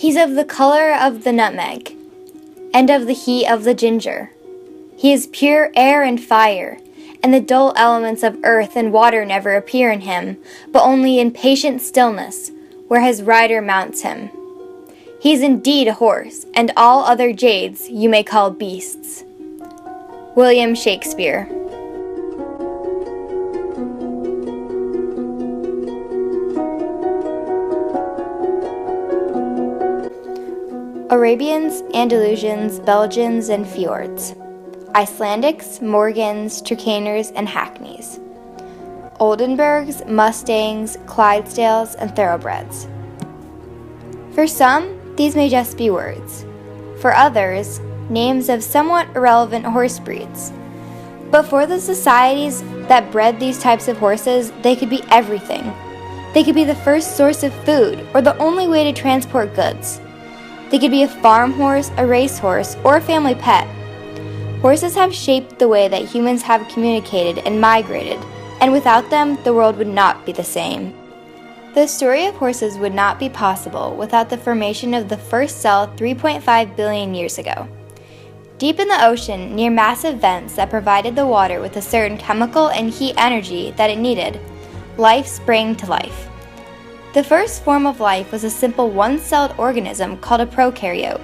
He's of the color of the nutmeg, and of the heat of the ginger. He is pure air and fire, and the dull elements of earth and water never appear in him, but only in patient stillness, where his rider mounts him. He is indeed a horse, and all other jades you may call beasts. William Shakespeare. Arabians, Andalusians, Belgians, and fjords. Icelandics, Morgans, Tricaners, and Hackneys. Oldenburgs, Mustangs, Clydesdales, and Thoroughbreds. For some, these may just be words. For others, names of somewhat irrelevant horse breeds. But for the societies that bred these types of horses, they could be everything. They could be the first source of food, or the only way to transport goods. They could be a farm horse, a racehorse, or a family pet. Horses have shaped the way that humans have communicated and migrated, and without them, the world would not be the same. The story of horses would not be possible without the formation of the first cell 3.5 billion years ago. Deep in the ocean, near massive vents that provided the water with a certain chemical and heat energy that it needed, life sprang to life. The first form of life was a simple one-celled organism called a prokaryote.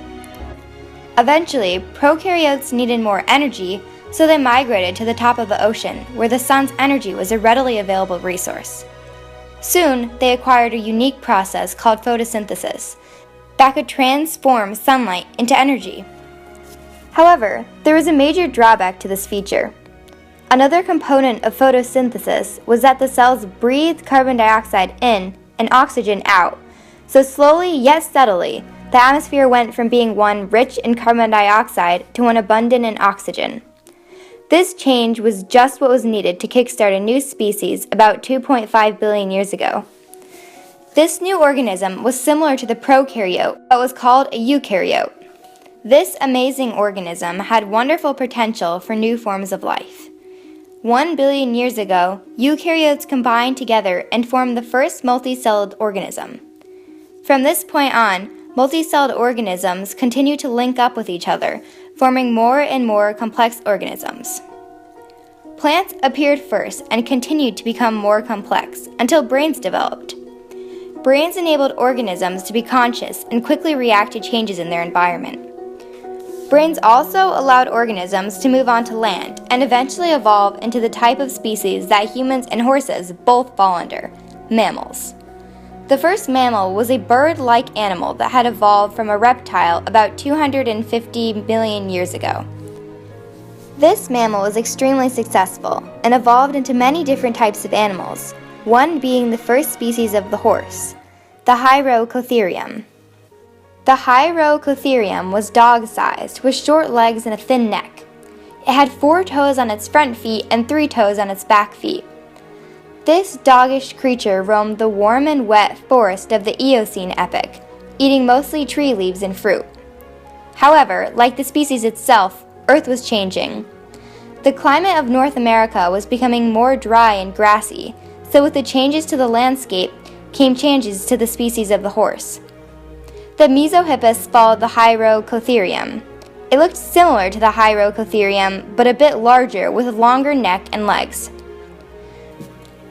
Eventually, prokaryotes needed more energy, so they migrated to the top of the ocean, where the sun's energy was a readily available resource. Soon, they acquired a unique process called photosynthesis that could transform sunlight into energy. However, there was a major drawback to this feature. Another component of photosynthesis was that the cells breathed carbon dioxide in and oxygen out, so slowly yet steadily, the atmosphere went from being one rich in carbon dioxide to one abundant in oxygen. This change was just what was needed to kickstart a new species about 2.5 billion years ago. This new organism was similar to the prokaryote, but was called a eukaryote. This amazing organism had wonderful potential for new forms of life. 1 billion years ago, eukaryotes combined together and formed the first multicelled organism. From this point on, multicelled organisms continue to link up with each other, forming more and more complex organisms. Plants appeared first and continued to become more complex until brains developed. Brains enabled organisms to be conscious and quickly react to changes in their environment. Brains also allowed organisms to move on to land and eventually evolve into the type of species that humans and horses both fall under, mammals. The first mammal was a bird-like animal that had evolved from a reptile about 250 million years ago. This mammal was extremely successful and evolved into many different types of animals, one being the first species of the horse, the Hyracotherium. The Hyracotherium was dog-sized, with short legs and a thin neck. It had 4 toes on its front feet and 3 toes on its back feet. This doggish creature roamed the warm and wet forest of the Eocene epoch, eating mostly tree leaves and fruit. However, like the species itself, Earth was changing. The climate of North America was becoming more dry and grassy, so with the changes to the landscape came changes to the species of the horse. The Mesohippus followed the Hyracotherium. It looked similar to the Hyracotherium, but a bit larger with a longer neck and legs.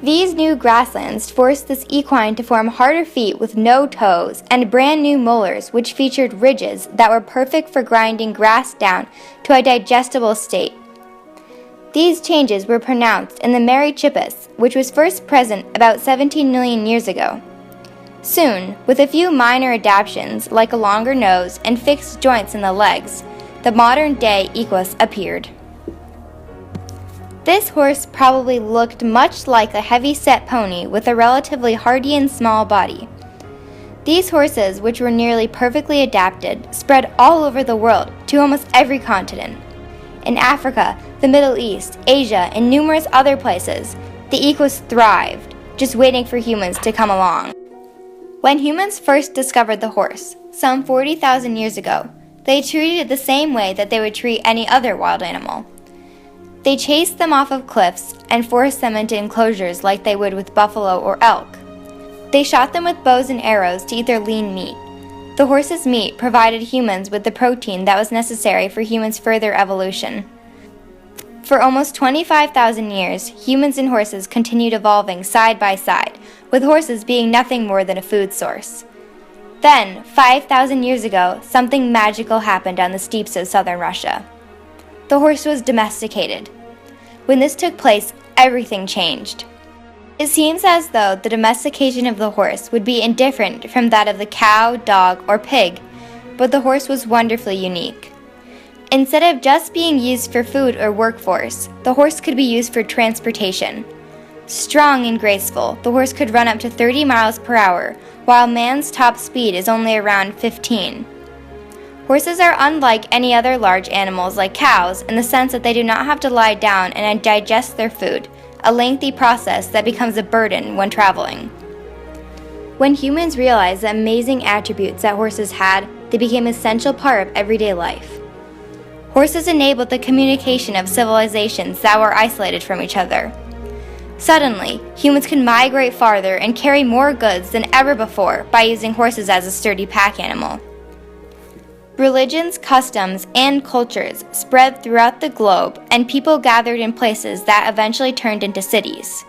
These new grasslands forced this equine to form harder feet with no toes and brand new molars which featured ridges that were perfect for grinding grass down to a digestible state. These changes were pronounced in the Merychippus, which was first present about 17 million years ago. Soon, with a few minor adaptations like a longer nose and fixed joints in the legs, the modern-day equus appeared. This horse probably looked much like a heavy-set pony with a relatively hardy and small body. These horses, which were nearly perfectly adapted, spread all over the world to almost every continent. In Africa, the Middle East, Asia, and numerous other places, the equus thrived, just waiting for humans to come along. When humans first discovered the horse, some 40,000 years ago, they treated it the same way that they would treat any other wild animal. They chased them off of cliffs and forced them into enclosures like they would with buffalo or elk. They shot them with bows and arrows to eat their lean meat. The horse's meat provided humans with the protein that was necessary for humans' further evolution. For almost 25,000 years, humans and horses continued evolving side by side, with horses being nothing more than a food source. Then, 5,000 years ago, something magical happened on the steppes of southern Russia. The horse was domesticated. When this took place, everything changed. It seems as though the domestication of the horse would be indifferent from that of the cow, dog, or pig, but the horse was wonderfully unique. Instead of just being used for food or workforce, the horse could be used for transportation. Strong and graceful, the horse could run up to 30 miles per hour, while man's top speed is only around 15. Horses are unlike any other large animals like cows in the sense that they do not have to lie down and digest their food, a lengthy process that becomes a burden when traveling. When humans realized the amazing attributes that horses had, they became an essential part of everyday life. Horses enabled the communication of civilizations that were isolated from each other. Suddenly, humans could migrate farther and carry more goods than ever before by using horses as a sturdy pack animal. Religions, customs, and cultures spread throughout the globe, and people gathered in places that eventually turned into cities.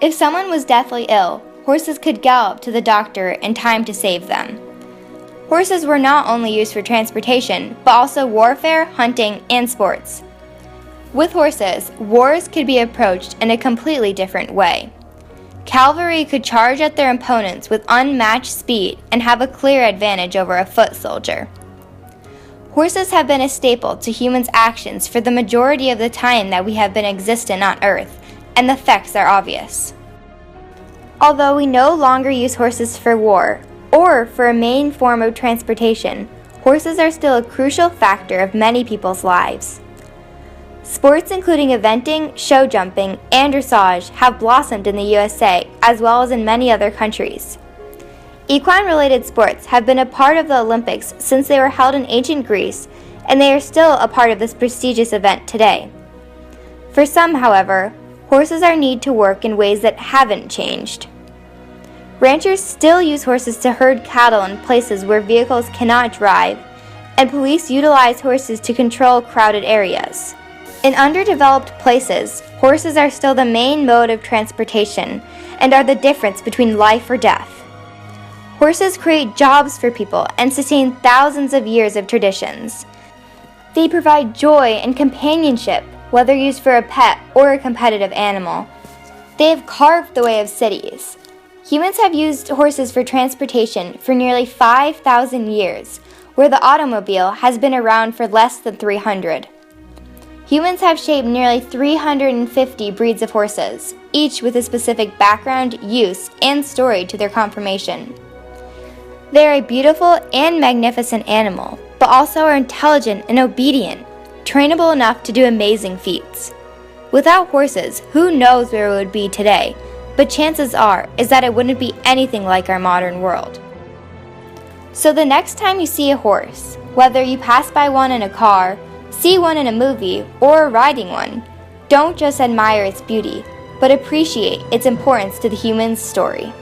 If someone was deathly ill, horses could gallop to the doctor in time to save them. Horses were not only used for transportation, but also warfare, hunting, and sports. With horses, wars could be approached in a completely different way. Cavalry could charge at their opponents with unmatched speed and have a clear advantage over a foot soldier. Horses have been a staple to humans' actions for the majority of the time that we have been existent on Earth, and the effects are obvious. Although we no longer use horses for war, or for a main form of transportation, horses are still a crucial factor of many people's lives. Sports including eventing, show jumping, and dressage have blossomed in the USA as well as in many other countries. Equine-related sports have been a part of the Olympics since they were held in ancient Greece, and they are still a part of this prestigious event today. For some, however, horses are needed to work in ways that haven't changed. Ranchers still use horses to herd cattle in places where vehicles cannot drive, and police utilize horses to control crowded areas. In underdeveloped places, horses are still the main mode of transportation and are the difference between life or death. Horses create jobs for people and sustain thousands of years of traditions. They provide joy and companionship, whether used for a pet or a competitive animal. They have carved the way of cities. Humans have used horses for transportation for nearly 5,000 years, where the automobile has been around for less than 300. Humans have shaped nearly 350 breeds of horses, each with a specific background, use, and story to their conformation. They are a beautiful and magnificent animal, but also are intelligent and obedient, trainable enough to do amazing feats. Without horses, who knows where it would be today, but chances are is that it wouldn't be anything like our modern world. So the next time you see a horse, whether you pass by one in a car, see one in a movie, or riding one, don't just admire its beauty, but appreciate its importance to the human story.